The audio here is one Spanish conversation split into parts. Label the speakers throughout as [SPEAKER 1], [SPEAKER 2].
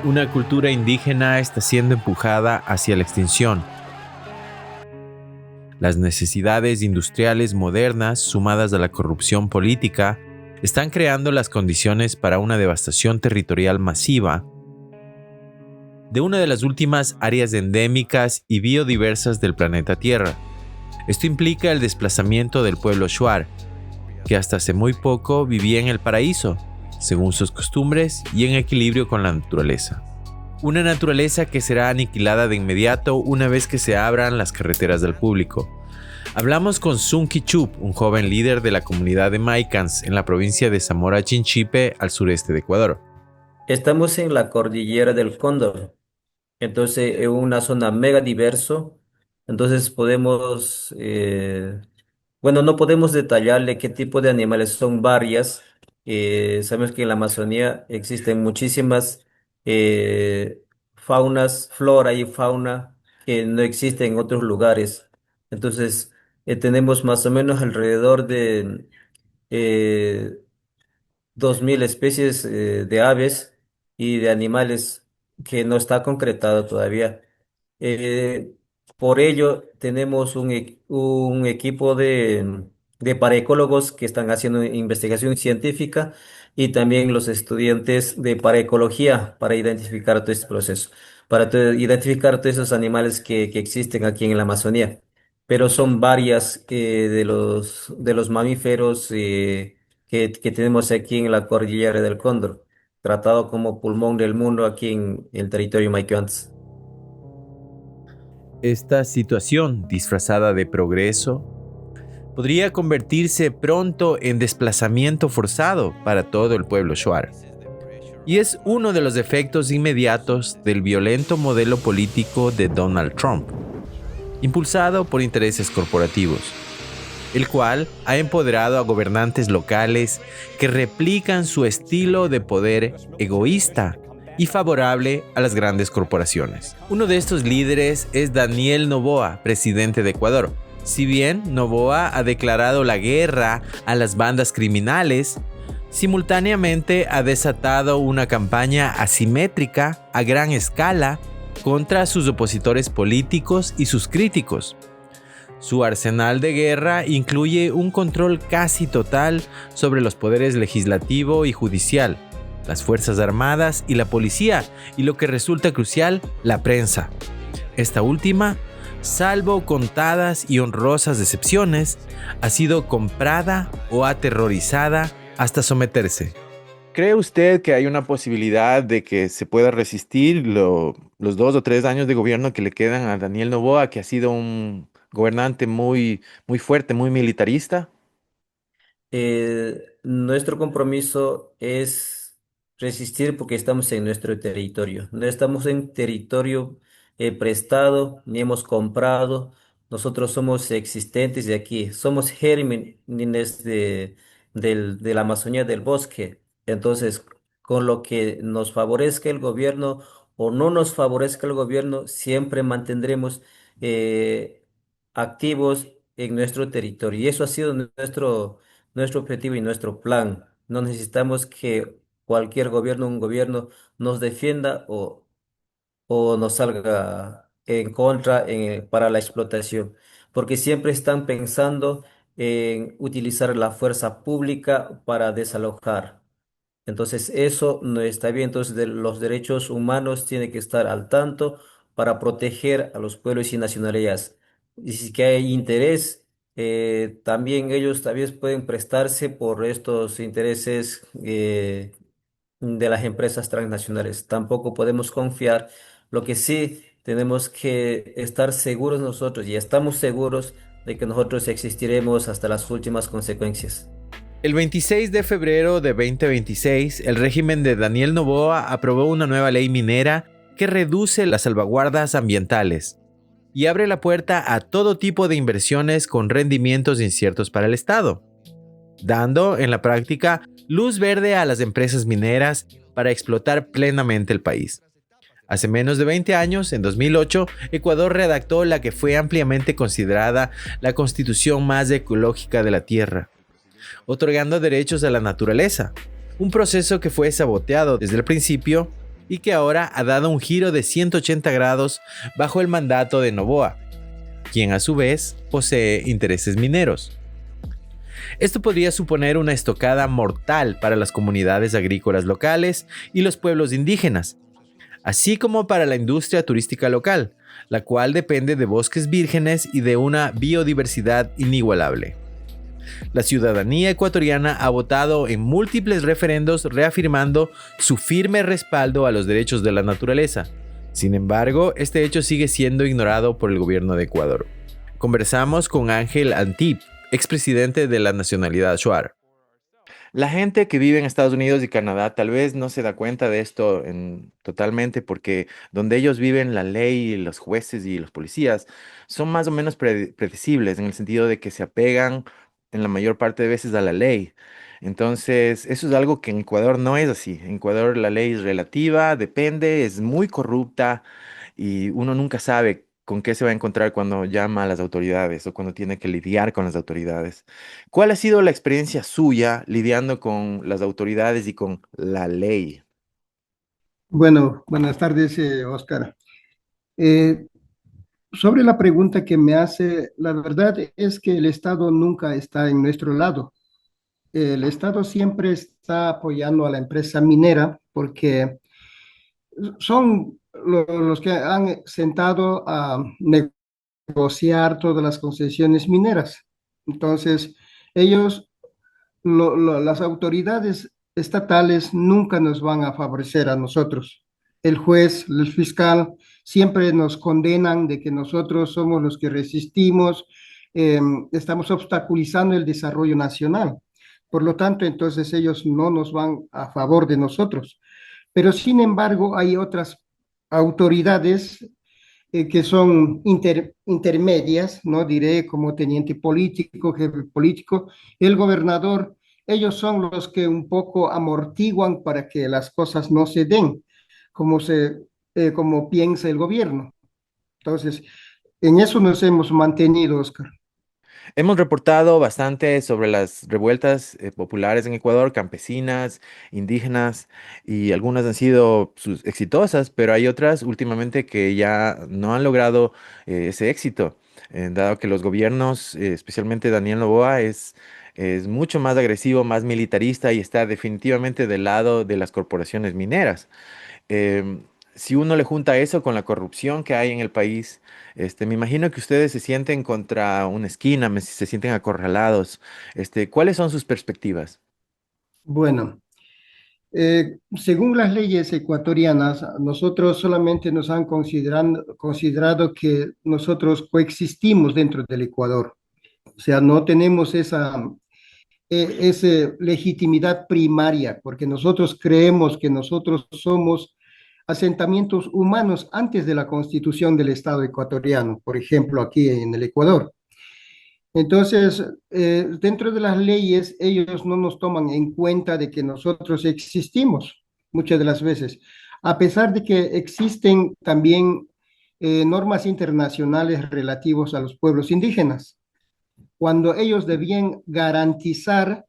[SPEAKER 1] Una cultura indígena está siendo empujada hacia la extinción. Las necesidades industriales modernas, sumadas a la corrupción política, están creando las condiciones para una devastación territorial masiva de una de las últimas áreas endémicas y biodiversas del planeta Tierra. Esto implica el desplazamiento del pueblo Shuar, que hasta hace muy poco vivía en el paraíso, según sus costumbres y en equilibrio con la naturaleza. Una naturaleza que será aniquilada de inmediato una vez que se abran las carreteras al público. Hablamos con Sunki Chup, un joven líder de la comunidad de Maicans en la provincia de Zamora Chinchipe, al sureste de Ecuador.
[SPEAKER 2] Estamos en la cordillera del Cóndor, entonces es una zona mega diverso, entonces bueno, no podemos detallarle qué tipo de animales son varias. Sabemos que en la Amazonía existen muchísimas eh, faunas, flora y fauna que no existen en otros lugares. Entonces, tenemos más o menos alrededor de eh, 2000 especies de aves y de animales que no está concretado todavía. Eh, por ello, tenemos un equipo de paraecólogos que están haciendo investigación científica y también los estudiantes de paraecología para identificar todo este proceso, para identificar todos esos animales que existen aquí en la Amazonía. Pero son varias de los mamíferos que tenemos aquí en la cordillera del Cóndor, tratado como pulmón del mundo aquí en el territorio maiquense.
[SPEAKER 1] Esta situación, disfrazada de progreso, podría convertirse pronto en desplazamiento forzado para todo el pueblo Shuar. Y es uno de los efectos inmediatos del violento modelo político de Donald Trump, impulsado por intereses corporativos, el cual ha empoderado a gobernantes locales que replican su estilo de poder egoísta y favorable a las grandes corporaciones. Uno de estos líderes es Daniel Noboa, presidente de Ecuador. Si bien Noboa ha declarado la guerra a las bandas criminales, simultáneamente ha desatado una campaña asimétrica a gran escala contra sus opositores políticos y sus críticos. Su arsenal de guerra incluye un control casi total sobre los poderes legislativo y judicial, las Fuerzas Armadas y la policía, y lo que resulta crucial, la prensa. Esta última, salvo contadas y honrosas excepciones, ha sido comprada o aterrorizada hasta someterse. ¿Cree usted que hay una posibilidad de que se pueda resistir los 2 o 3 años de gobierno que le quedan a Daniel Noboa, que ha sido un gobernante muy fuerte, muy militarista?
[SPEAKER 2] Nuestro compromiso es resistir porque estamos en nuestro territorio. No estamos en territorio prestado ni hemos comprado. Nosotros somos existentes de aquí. Somos gérmenes de la Amazonía del bosque. Entonces, con lo que nos favorezca el gobierno o no nos favorezca el gobierno, siempre mantendremos eh, activos en nuestro territorio. Y eso ha sido nuestro objetivo y nuestro plan. No necesitamos que cualquier gobierno, un gobierno, nos defienda o nos salga en contra para la explotación, porque siempre están pensando en utilizar la fuerza pública para desalojar. Entonces, eso no está bien. Entonces, de los derechos humanos tiene que estar al tanto para proteger a los pueblos y nacionalidades. Y si que hay interés, también ellos también pueden prestarse por estos intereses de las empresas transnacionales. Tampoco podemos confiar. Lo que sí tenemos que estar seguros nosotros y estamos seguros de que nosotros existiremos hasta las últimas consecuencias.
[SPEAKER 1] El 26 de febrero de 2026, el régimen de Daniel Noboa aprobó una nueva ley minera que reduce las salvaguardas ambientales y abre la puerta a todo tipo de inversiones con rendimientos inciertos para el Estado, dando en la práctica luz verde a las empresas mineras para explotar plenamente el país. Hace menos de 20 años, en 2008, Ecuador redactó la que fue ampliamente considerada la constitución más ecológica de la Tierra, otorgando derechos a la naturaleza, un proceso que fue saboteado desde el principio y que ahora ha dado un giro de 180 grados bajo el mandato de Noboa, quien a su vez posee intereses mineros. Esto podría suponer una estocada mortal para las comunidades agrícolas locales y los pueblos indígenas, así como para la industria turística local, la cual depende de bosques vírgenes y de una biodiversidad inigualable. La ciudadanía ecuatoriana ha votado en múltiples referendos reafirmando su firme respaldo a los derechos de la naturaleza. Sin embargo, este hecho sigue siendo ignorado por el gobierno de Ecuador. Conversamos con Ángel Antip, expresidente de la nacionalidad Shuar. La gente que vive en Estados Unidos y Canadá tal vez no se da cuenta de esto totalmente porque donde ellos viven la ley, los jueces y los policías son más o menos predecibles en el sentido de que se apegan en la mayor parte de veces a la ley. Entonces, eso es algo que en Ecuador no es así. En Ecuador la ley es relativa, depende, es muy corrupta y uno nunca sabe con qué se va a encontrar cuando llama a las autoridades o cuando tiene que lidiar con las autoridades. ¿Cuál ha sido la experiencia suya lidiando con las autoridades y con la ley?
[SPEAKER 3] Bueno, buenas tardes, Oscar. Eh, Sobre la pregunta que me hace, la verdad es que el Estado nunca está en nuestro lado. El Estado siempre está apoyando a la empresa minera porque son los que han sentado a negociar todas las concesiones mineras. Entonces, ellos las autoridades estatales nunca nos van a favorecer a nosotros. El juez, el fiscal, siempre nos condenan de que nosotros somos los que resistimos, eh, estamos obstaculizando el desarrollo nacional. Por lo tanto, entonces ellos no nos van a favor de nosotros. Pero sin embargo, hay otras autoridades que son intermedias, ¿no? Diré como teniente político, jefe político, el gobernador, ellos son los que un poco amortiguan para que las cosas no se den como como piensa el gobierno. Entonces, en eso nos hemos mantenido, Oscar.
[SPEAKER 1] Hemos reportado bastante sobre las revueltas populares en Ecuador, campesinas, indígenas, y algunas han sido exitosas, pero hay otras últimamente que ya no han logrado ese éxito, dado que los gobiernos, especialmente Daniel Noboa, es mucho más agresivo, más militarista y está definitivamente del lado de las corporaciones mineras. Em, si uno le junta eso con la corrupción que hay en el país, me imagino que ustedes se sienten contra una esquina, se sienten acorralados. ¿Cuáles son sus perspectivas?
[SPEAKER 3] Bueno, según las leyes ecuatorianas, nosotros solamente nos han considerado que nosotros coexistimos dentro del Ecuador. O sea, no tenemos esa legitimidad primaria, porque nosotros creemos que nosotros somos asentamientos humanos antes de la constitución del Estado ecuatoriano, por ejemplo, aquí en el Ecuador. Entonces, dentro de las leyes, ellos no nos toman en cuenta de que nosotros existimos muchas de las veces, a pesar de que existen también normas internacionales relativas a los pueblos indígenas cuando ellos debían garantizar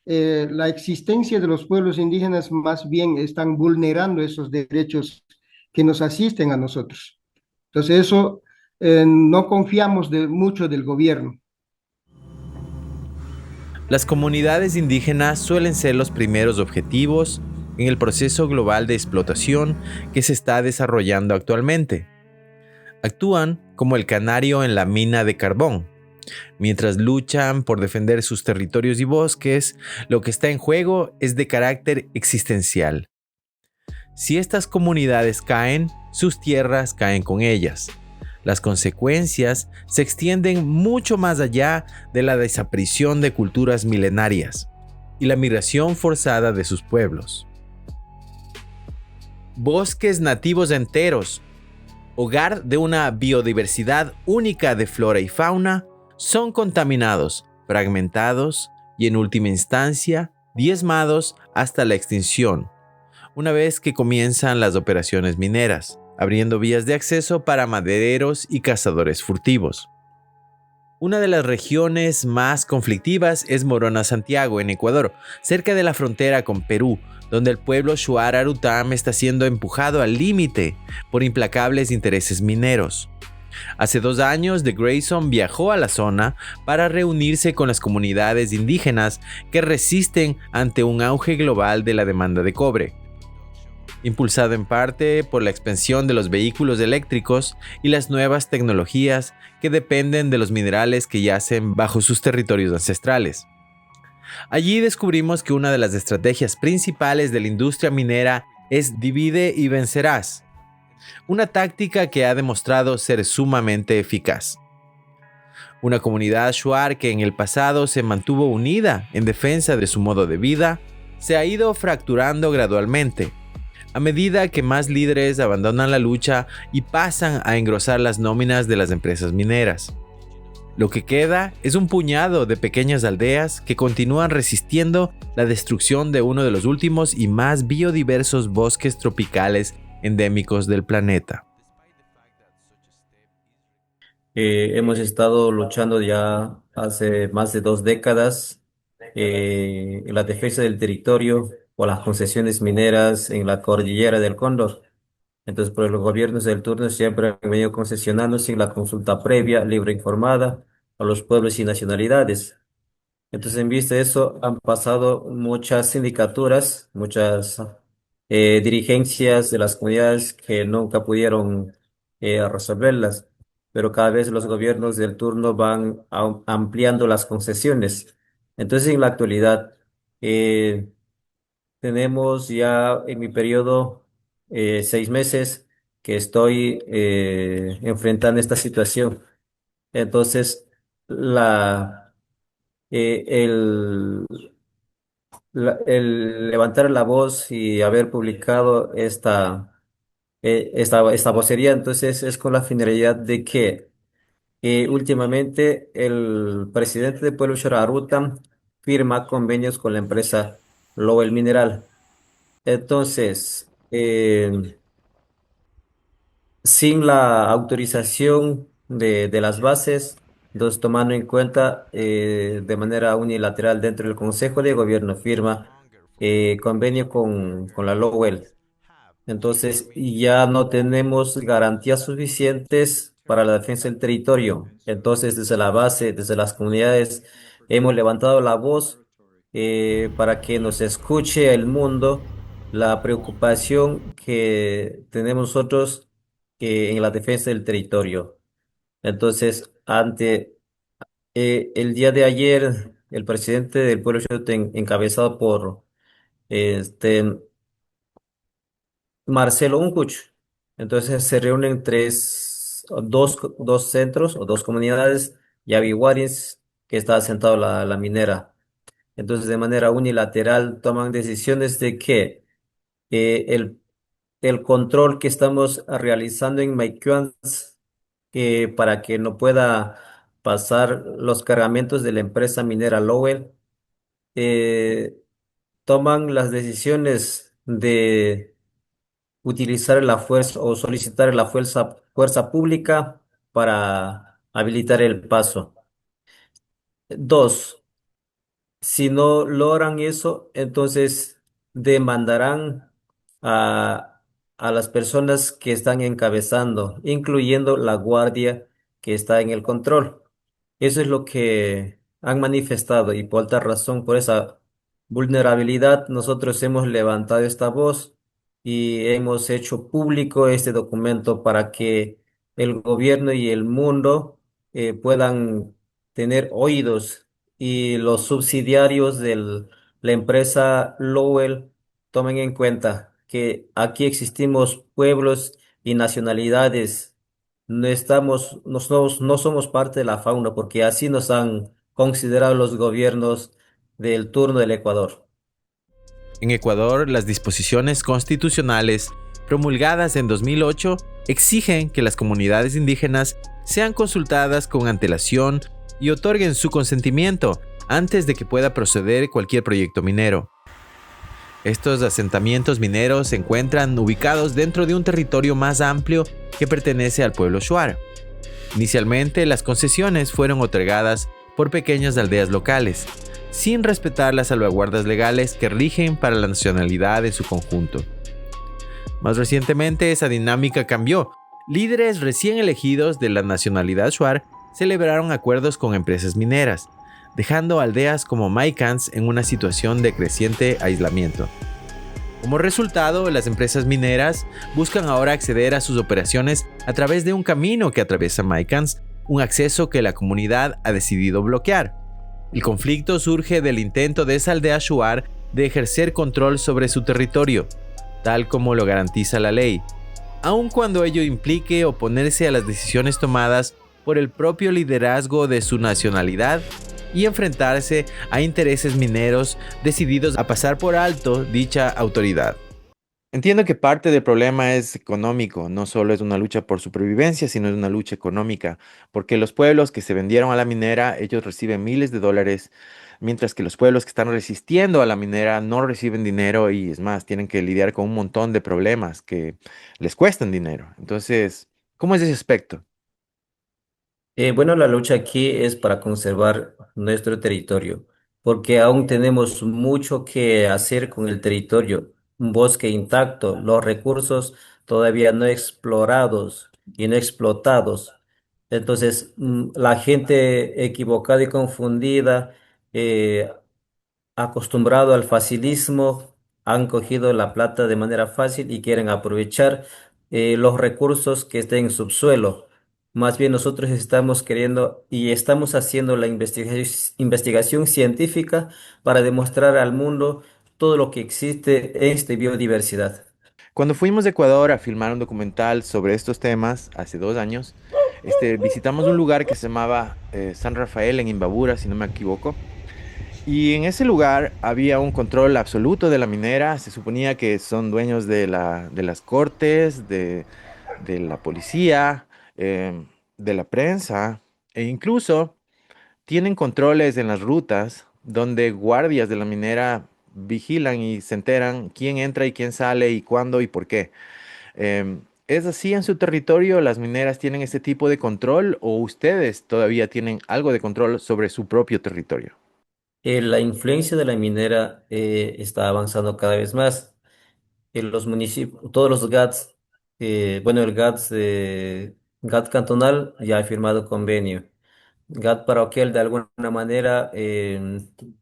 [SPEAKER 3] la existencia de los pueblos indígenas, más bien están vulnerando esos derechos que nos asisten a nosotros. Entonces, eso no confiamos mucho del gobierno.
[SPEAKER 1] Las comunidades indígenas suelen ser los primeros objetivos en el proceso global de explotación que se está desarrollando actualmente. Actúan como el canario en la mina de carbón. Mientras luchan por defender sus territorios y bosques, lo que está en juego es de carácter existencial. Si estas comunidades caen, sus tierras caen con ellas. Las consecuencias se extienden mucho más allá de la desaparición de culturas milenarias y la migración forzada de sus pueblos. Bosques nativos enteros, hogar de una biodiversidad única de flora y fauna, son contaminados, fragmentados y en última instancia diezmados hasta la extinción, una vez que comienzan las operaciones mineras, abriendo vías de acceso para madereros y cazadores furtivos. Una de las regiones más conflictivas es Morona Santiago, en Ecuador, cerca de la frontera con Perú, donde el pueblo Shuar Arutam está siendo empujado al límite por implacables intereses mineros. Hace 2 años, The Grayson viajó a la zona para reunirse con las comunidades indígenas que resisten ante un auge global de la demanda de cobre, impulsado en parte por la expansión de los vehículos eléctricos y las nuevas tecnologías que dependen de los minerales que yacen bajo sus territorios ancestrales. Allí descubrimos que una de las estrategias principales de la industria minera es divide y vencerás, una táctica que ha demostrado ser sumamente eficaz. Una comunidad shuar que en el pasado se mantuvo unida en defensa de su modo de vida, se ha ido fracturando gradualmente, a medida que más líderes abandonan la lucha y pasan a engrosar las nóminas de las empresas mineras. Lo que queda es un puñado de pequeñas aldeas que continúan resistiendo la destrucción de uno de los últimos y más biodiversos bosques tropicales endémicos del planeta.
[SPEAKER 2] Hemos estado luchando ya hace más de 2 décadas en la defensa del territorio o las concesiones mineras en la cordillera del Cóndor. Entonces, por los gobiernos del turno siempre han venido concesionando sin la consulta previa, libre e informada a los pueblos y nacionalidades. Entonces, en vista de eso, han pasado muchas sindicaturas, muchas dirigencias de las comunidades que nunca pudieron resolverlas, pero cada vez los gobiernos del turno van ampliando las concesiones. Entonces, en la actualidad, eh, tenemos ya en mi periodo 6 meses que estoy enfrentando esta situación. Entonces, el el levantar la voz y haber publicado esta vocería, entonces es con la finalidad de que últimamente el presidente de Pueblo Shararutam firma convenios con la empresa Lowell Mineral. Entonces, sin la autorización de las bases, entonces tomando en cuenta de manera unilateral dentro del Consejo de Gobierno firma convenio con la Lowell. Entonces ya no tenemos garantías suficientes para la defensa del territorio. Entonces desde la base, desde las comunidades, hemos levantado la voz para que nos escuche el mundo la preocupación que tenemos nosotros en la defensa del territorio. Entonces, ante el día de ayer, el presidente del pueblo encabezado por este Marcelo Uncuch. Entonces se reúnen dos centros o 2 comunidades, Yavihuaris, que está asentado la minera. Entonces de manera unilateral toman decisiones de que eh, el, el control que estamos realizando en Maiquans, para que no pueda pasar los cargamentos de la empresa minera Lowell, eh, toman las decisiones de utilizar la fuerza o solicitar la fuerza pública para habilitar el paso. Dos, si no logran eso, entonces demandarán a, a las personas que están encabezando, incluyendo la guardia que está en el control. Eso es lo que han manifestado y por tal razón, por esa vulnerabilidad, nosotros hemos levantado esta voz y hemos hecho público este documento para que el gobierno y el mundo puedan tener oídos y los subsidiarios de la empresa Lowell tomen en cuenta que aquí existimos pueblos y nacionalidades. No somos parte de la fauna porque así nos han considerado los gobiernos del turno del Ecuador.
[SPEAKER 1] En Ecuador, las disposiciones constitucionales promulgadas en 2008 exigen que las comunidades indígenas sean consultadas con antelación y otorguen su consentimiento antes de que pueda proceder cualquier proyecto minero. Estos asentamientos mineros se encuentran ubicados dentro de un territorio más amplio que pertenece al pueblo shuar. Inicialmente, las concesiones fueron otorgadas por pequeñas aldeas locales, sin respetar las salvaguardas legales que rigen para la nacionalidad en su conjunto. Más recientemente, esa dinámica cambió. Líderes recién elegidos de la nacionalidad shuar celebraron acuerdos con empresas mineras, dejando aldeas como Maicans en una situación de creciente aislamiento. Como resultado, las empresas mineras buscan ahora acceder a sus operaciones a través de un camino que atraviesa Maicans, un acceso que la comunidad ha decidido bloquear. El conflicto surge del intento de esa aldea shuar de ejercer control sobre su territorio, tal como lo garantiza la ley, aun cuando ello implique oponerse a las decisiones tomadas por el propio liderazgo de su nacionalidad y enfrentarse a intereses mineros decididos a pasar por alto dicha autoridad. Entiendo que parte del problema es económico, no solo es una lucha por supervivencia, sino es una lucha económica, porque los pueblos que se vendieron a la minera, ellos reciben miles de dólares, mientras que los pueblos que están resistiendo a la minera no reciben dinero y es más, tienen que lidiar con un montón de problemas que les cuestan dinero. Entonces, ¿cómo es ese aspecto?
[SPEAKER 2] Bueno, la lucha aquí es para conservar nuestro territorio, porque aún tenemos mucho que hacer con el territorio. Un bosque intacto, los recursos todavía no explorados y no explotados. Entonces, la gente equivocada y confundida, eh, acostumbrado al facilismo, han cogido la plata de manera fácil y quieren aprovechar los recursos que estén en subsuelo. Más bien nosotros estamos queriendo y estamos haciendo la investigación científica para demostrar al mundo todo lo que existe en esta biodiversidad.
[SPEAKER 1] Cuando fuimos a Ecuador a filmar un documental sobre estos temas hace 2 años, visitamos un lugar que se llamaba San Rafael en Imbabura, si no me equivoco. Y en ese lugar había un control absoluto de la minera. Se suponía que son dueños de las cortes, de la policía, de la prensa, e incluso tienen controles en las rutas donde guardias de la minera vigilan y se enteran quién entra y quién sale y cuándo y por qué. ¿Es así en su territorio? ¿Las mineras tienen este tipo de control o ustedes todavía tienen algo de control sobre su propio territorio?
[SPEAKER 2] La influencia de la minera está avanzando cada vez más. En los municipios, todos los GATS, bueno, el GATS, GAT cantonal ya ha firmado convenio. GAT parroquial de alguna manera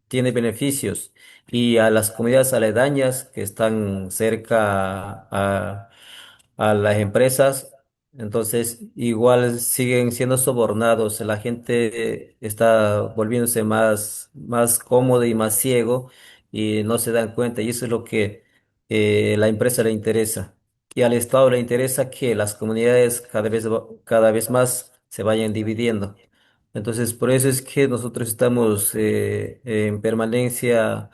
[SPEAKER 2] tiene beneficios y a las comunidades aledañas que están cerca a las empresas, entonces igual siguen siendo sobornados. La gente está volviéndose más cómodo y más ciego y no se dan cuenta y eso es lo que la empresa le interesa. Y al Estado le interesa que las comunidades cada vez más se vayan dividiendo. Entonces, por eso es que nosotros estamos en permanencia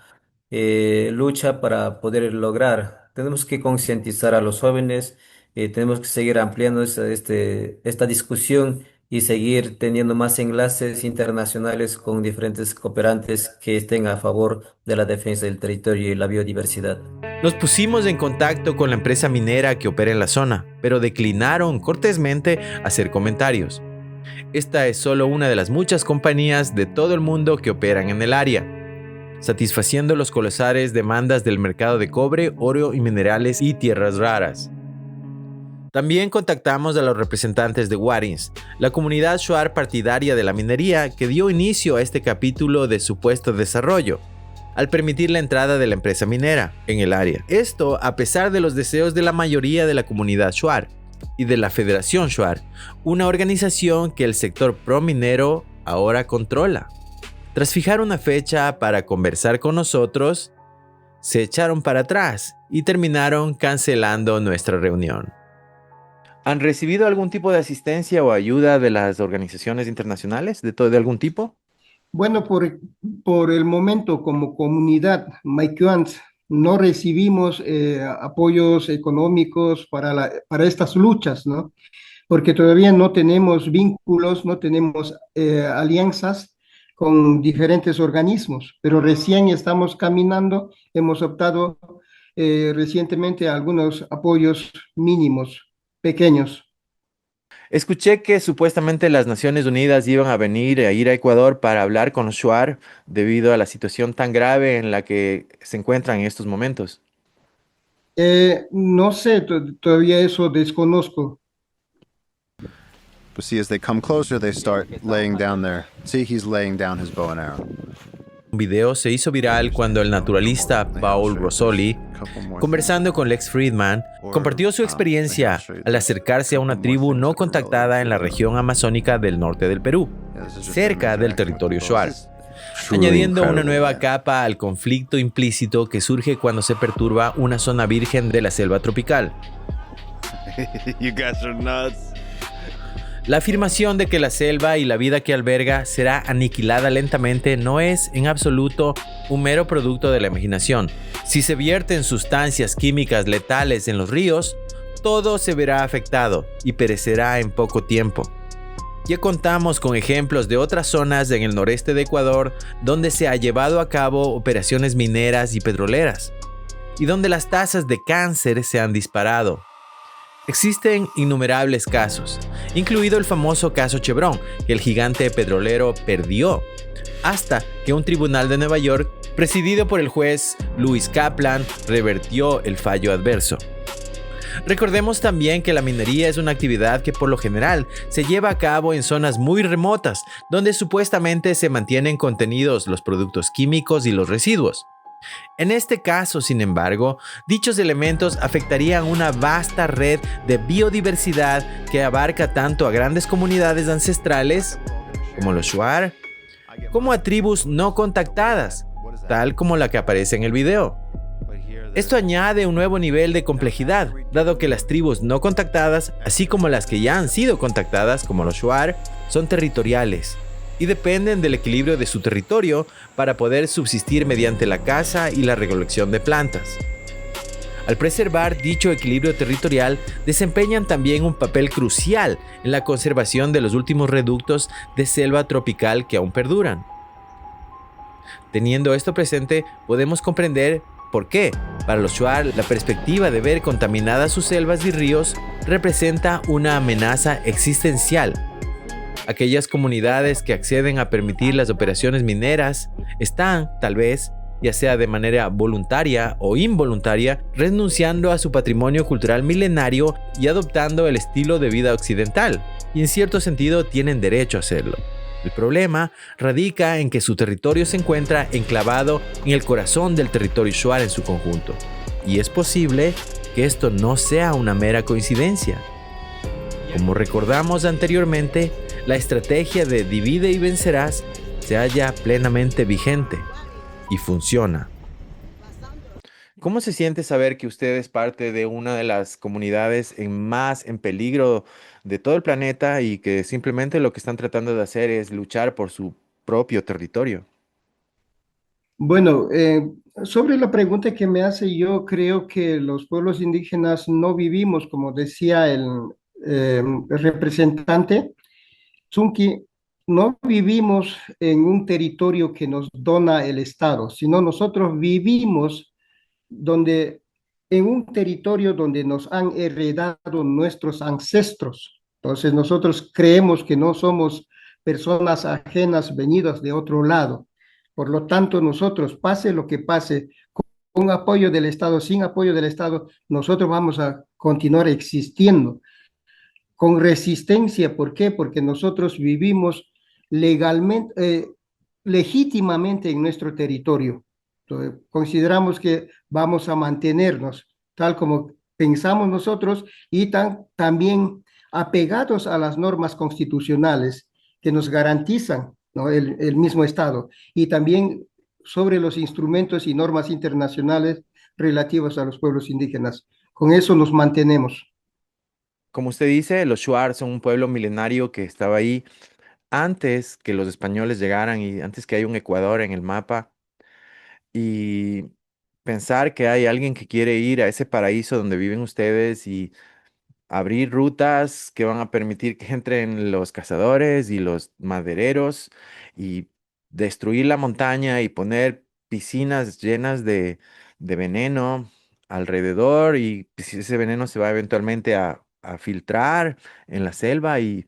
[SPEAKER 2] lucha para poder lograr. Tenemos que concientizar a los jóvenes, tenemos que seguir ampliando esta discusión y seguir teniendo más enlaces internacionales con diferentes cooperantes que estén a favor de la defensa del territorio y la biodiversidad.
[SPEAKER 1] Nos pusimos en contacto con la empresa minera que opera en la zona, pero declinaron cortésmente hacer comentarios. Esta es solo una de las muchas compañías de todo el mundo que operan en el área, satisfaciendo los colosales demandas del mercado de cobre, oro y minerales y tierras raras. También contactamos a los representantes de Warins, la comunidad shuar partidaria de la minería que dio inicio a este capítulo de supuesto desarrollo, al permitir la entrada de la empresa minera en el área. Esto a pesar de los deseos de la mayoría de la comunidad shuar y de la Federación Shuar, una organización que el sector pro-minero ahora controla. Tras fijar una fecha para conversar con nosotros, se echaron para atrás y terminaron cancelando nuestra reunión. ¿Han recibido algún tipo de asistencia o ayuda de las organizaciones internacionales de algún tipo?
[SPEAKER 3] Bueno, por el momento, como comunidad maiquans, no recibimos apoyos económicos para estas luchas, ¿no? Porque todavía no tenemos vínculos, no tenemos alianzas con diferentes organismos, pero recién estamos caminando, hemos optado recientemente a algunos apoyos mínimos, pequeños.
[SPEAKER 1] Escuché que supuestamente las Naciones Unidas iban a venir a ir a Ecuador para hablar con los Shuar debido a la situación tan grave en la que se encuentran en estos momentos.
[SPEAKER 3] No sé, todavía eso desconozco.
[SPEAKER 4] But see, as they come closer, they start laying down their. See, he's laying down his bow and arrow.
[SPEAKER 1] Un video se hizo viral cuando el naturalista Paul Rosoli, conversando con Lex Friedman, compartió su experiencia al acercarse a una tribu no contactada en la región amazónica del norte del Perú, cerca del territorio Shuar, añadiendo una nueva capa al conflicto implícito que surge cuando se perturba una zona virgen de la selva tropical.
[SPEAKER 4] You guys are nuts.
[SPEAKER 1] La afirmación de que la selva y la vida que alberga será aniquilada lentamente no es, en absoluto, un mero producto de la imaginación. Si se vierten sustancias químicas letales en los ríos, todo se verá afectado y perecerá en poco tiempo. Ya contamos con ejemplos de otras zonas en el noreste de Ecuador donde se ha llevado a cabo operaciones mineras y petroleras, y donde las tasas de cáncer se han disparado. Existen innumerables casos, incluido el famoso caso Chevron, que el gigante petrolero perdió, hasta que un tribunal de Nueva York, presidido por el juez Louis Kaplan, revertió el fallo adverso. Recordemos también que la minería es una actividad que por lo general se lleva a cabo en zonas muy remotas, donde supuestamente se mantienen contenidos los productos químicos y los residuos. En este caso, sin embargo, dichos elementos afectarían una vasta red de biodiversidad que abarca tanto a grandes comunidades ancestrales, como los Shuar, como a tribus no contactadas, tal como la que aparece en el video. Esto añade un nuevo nivel de complejidad, dado que las tribus no contactadas, así como las que ya han sido contactadas, como los Shuar, son territoriales y dependen del equilibrio de su territorio para poder subsistir mediante la caza y la recolección de plantas. Al preservar dicho equilibrio territorial, desempeñan también un papel crucial en la conservación de los últimos reductos de selva tropical que aún perduran. Teniendo esto presente, podemos comprender por qué, para los Shuar, la perspectiva de ver contaminadas sus selvas y ríos representa una amenaza existencial. Aquellas comunidades que acceden a permitir las operaciones mineras están, tal vez, ya sea de manera voluntaria o involuntaria, renunciando a su patrimonio cultural milenario y adoptando el estilo de vida occidental, y en cierto sentido tienen derecho a hacerlo. El problema radica en que su territorio se encuentra enclavado en el corazón del territorio Shuar en su conjunto, y es posible que esto no sea una mera coincidencia. Como recordamos anteriormente, la estrategia de divide y vencerás se halla plenamente vigente y funciona. ¿Cómo se siente saber que usted es parte de una de las comunidades más en peligro de todo el planeta y que simplemente lo que están tratando de hacer es luchar por su propio territorio?
[SPEAKER 3] Bueno, sobre la pregunta que me hace, yo creo que los pueblos indígenas no vivimos, como decía el representante Zunki, no vivimos en un territorio que nos dona el Estado, sino nosotros vivimos donde, en un territorio donde nos han heredado nuestros ancestros. Entonces nosotros creemos que no somos personas ajenas venidas de otro lado. Por lo tanto, nosotros, pase lo que pase, con apoyo del Estado, sin apoyo del Estado, nosotros vamos a continuar existiendo con resistencia. ¿Por qué? Porque nosotros vivimos legalmente, legítimamente en nuestro territorio. Entonces, consideramos que vamos a mantenernos tal como pensamos nosotros y también apegados a las normas constitucionales que nos garantizan, ¿no?, el mismo Estado, y también sobre los instrumentos y normas internacionales relativos a los pueblos indígenas. Con eso nos mantenemos.
[SPEAKER 1] Como usted dice, los Shuar son un pueblo milenario que estaba ahí antes que los españoles llegaran y antes que haya un Ecuador en el mapa. Y pensar que hay alguien que quiere ir a ese paraíso donde viven ustedes y abrir rutas que van a permitir que entren los cazadores y los madereros y destruir la montaña y poner piscinas llenas de veneno alrededor y pues, ese veneno se va eventualmente a a filtrar en la selva y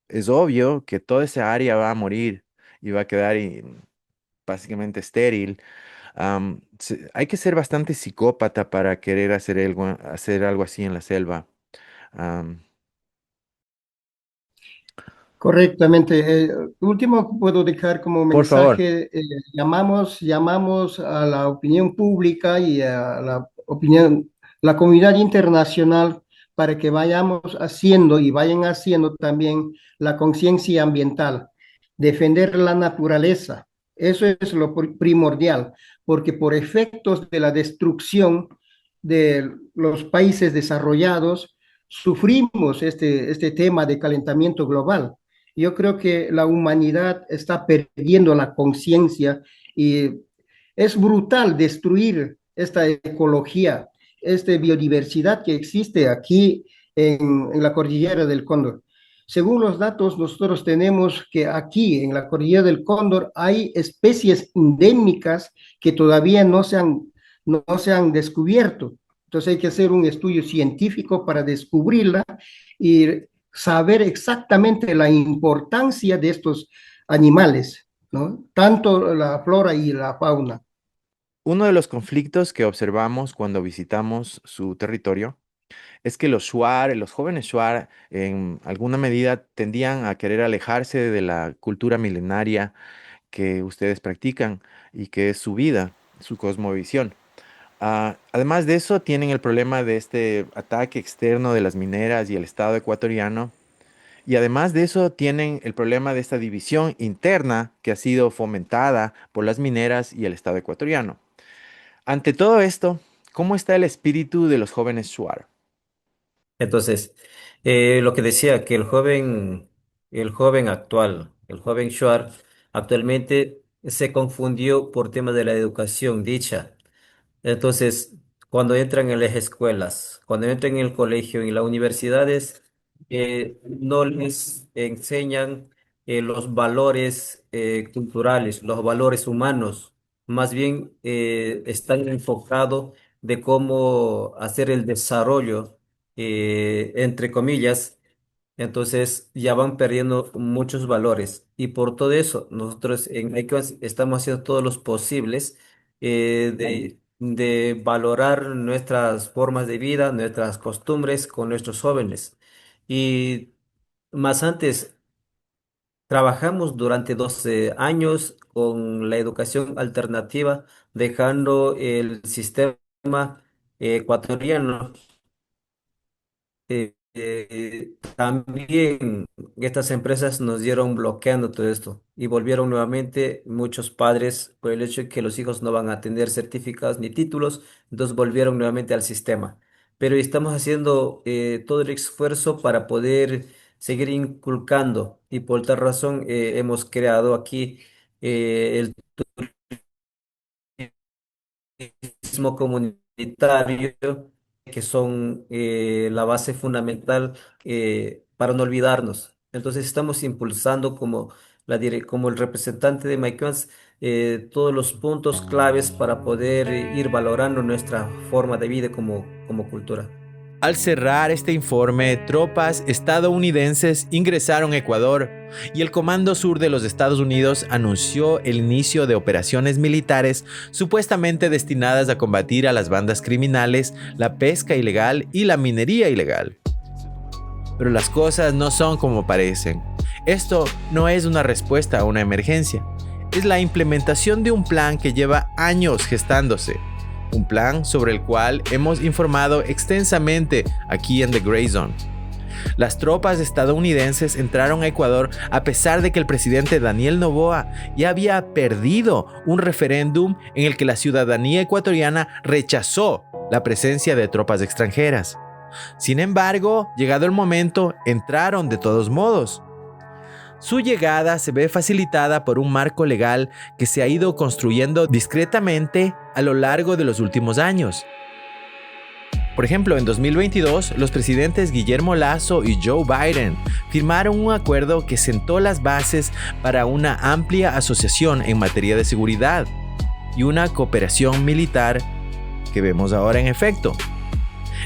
[SPEAKER 1] es obvio que toda esa área va a morir y va a quedar básicamente estéril. Hay que ser bastante psicópata para querer hacer algo así en la selva. Am,
[SPEAKER 3] Correctamente. Último, puedo dejar como
[SPEAKER 1] por favor,
[SPEAKER 3] mensaje, llamamos a la opinión pública y a la opinión, la comunidad internacional para que vayamos haciendo y vayan haciendo también la conciencia ambiental, defender la naturaleza. Eso es lo primordial, porque por efectos de la destrucción de los países desarrollados, sufrimos este tema de calentamiento global. Yo creo que la humanidad está perdiendo la conciencia y es brutal destruir esta ecología, esta biodiversidad que existe aquí en la cordillera del Cóndor. Según los datos, nosotros tenemos que aquí en la cordillera del Cóndor hay especies endémicas que todavía no se han descubierto. Entonces hay que hacer un estudio científico para descubrirla y saber exactamente la importancia de estos animales, ¿no? Tanto la flora y la fauna.
[SPEAKER 1] uno de los conflictos que observamos cuando visitamos su territorio es que los jóvenes Shuar, en alguna medida tendían a querer alejarse de la cultura milenaria que ustedes practican y que es su vida, su cosmovisión. Además de eso, tienen el problema de este ataque externo de las mineras y el Estado ecuatoriano. Y además de eso, tienen el problema de esta división interna que ha sido fomentada por las mineras y el Estado ecuatoriano. Ante todo esto, ¿cómo está el espíritu de los jóvenes Shuar?
[SPEAKER 2] Entonces, lo que decía, que el joven Shuar, actualmente se confundió por tema de la educación dicha. Entonces, cuando entran en las escuelas, cuando entran en el colegio, en las universidades, no les enseñan los valores culturales, los valores humanos. Más bien están enfocados de cómo hacer el desarrollo, entre comillas. Entonces ya van perdiendo muchos valores y por todo eso nosotros en ICONS estamos haciendo todos los posibles de valorar nuestras formas de vida, nuestras costumbres con nuestros jóvenes. Y más antes, trabajamos durante 12 años con la educación alternativa, dejando el sistema ecuatoriano. También estas empresas nos dieron bloqueando todo esto y volvieron nuevamente muchos padres por el hecho de que los hijos no van a tener certificados ni títulos, entonces volvieron nuevamente al sistema. Pero estamos haciendo todo el esfuerzo para poder seguir inculcando y por tal razón hemos creado aquí el turismo comunitario, que son la base fundamental para no olvidarnos. Entonces estamos impulsando como, como el representante de MyCons todos los puntos claves para poder ir valorando nuestra forma de vida como cultura.
[SPEAKER 1] Al cerrar este informe, tropas estadounidenses ingresaron a Ecuador y el Comando Sur de los Estados Unidos anunció el inicio de operaciones militares supuestamente destinadas a combatir a las bandas criminales, la pesca ilegal y la minería ilegal. Pero las cosas no son como parecen. Esto no es una respuesta a una emergencia, es la implementación de un plan que lleva años gestándose. Un plan sobre el cual hemos informado extensamente aquí en The Gray Zone. Las tropas estadounidenses entraron a Ecuador a pesar de que el presidente Daniel Noboa ya había perdido un referéndum en el que la ciudadanía ecuatoriana rechazó la presencia de tropas extranjeras. Sin embargo, llegado el momento, entraron de todos modos. Su llegada se ve facilitada por un marco legal que se ha ido construyendo discretamente a lo largo de los últimos años. Por ejemplo, en 2022, los presidentes Guillermo Lasso y Joe Biden firmaron un acuerdo que sentó las bases para una amplia asociación en materia de seguridad y una cooperación militar que vemos ahora en efecto.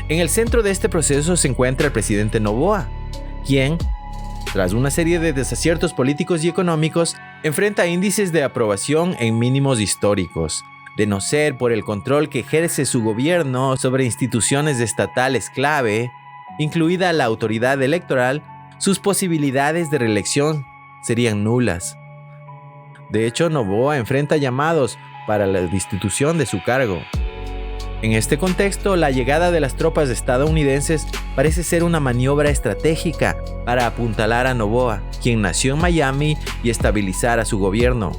[SPEAKER 1] En el centro de este proceso se encuentra el presidente Noboa, quien, tras una serie de desaciertos políticos y económicos, enfrenta índices de aprobación en mínimos históricos. De no ser por el control que ejerce su gobierno sobre instituciones estatales clave, incluida la autoridad electoral, sus posibilidades de reelección serían nulas. De hecho, Noboa enfrenta llamados para la destitución de su cargo. En este contexto, la llegada de las tropas estadounidenses parece ser una maniobra estratégica para apuntalar a Noboa, quien nació en Miami, y estabilizar a su gobierno.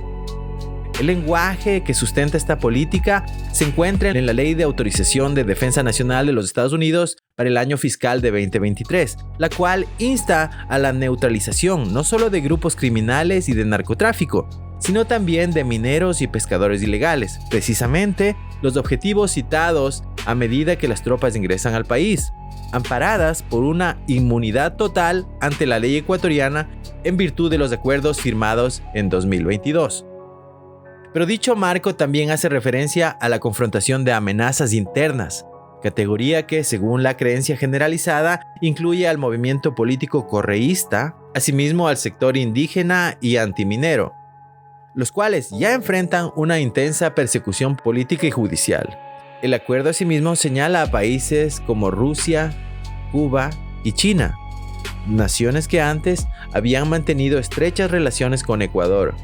[SPEAKER 1] El lenguaje que sustenta esta política se encuentra en la Ley de Autorización de Defensa Nacional de los Estados Unidos para el año fiscal de 2023, la cual insta a la neutralización no solo de grupos criminales y de narcotráfico, sino también de mineros y pescadores ilegales, precisamente los objetivos citados a medida que las tropas ingresan al país, amparadas por una inmunidad total ante la ley ecuatoriana en virtud de los acuerdos firmados en 2022. Pero dicho marco también hace referencia a la confrontación de amenazas internas, categoría que, según la creencia generalizada, incluye al movimiento político correísta, asimismo al sector indígena y antiminero, los cuales ya enfrentan una intensa persecución política y judicial. El acuerdo asimismo señala a países como Rusia, Cuba y China, naciones que antes habían mantenido estrechas relaciones con Ecuador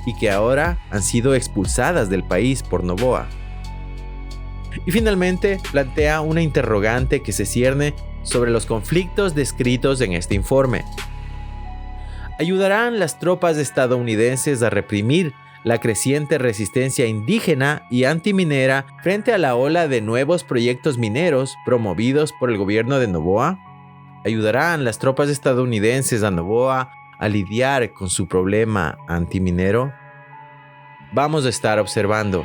[SPEAKER 1] y que ahora han sido expulsadas del país por Noboa. Y finalmente plantea una interrogante que se cierne sobre los conflictos descritos en este informe. ¿Ayudarán las tropas estadounidenses a reprimir la creciente resistencia indígena y antiminera frente a la ola de nuevos proyectos mineros promovidos por el gobierno de Noboa? ¿Ayudarán las tropas estadounidenses a Noboa a lidiar con su problema antiminero? Vamos a estar observando.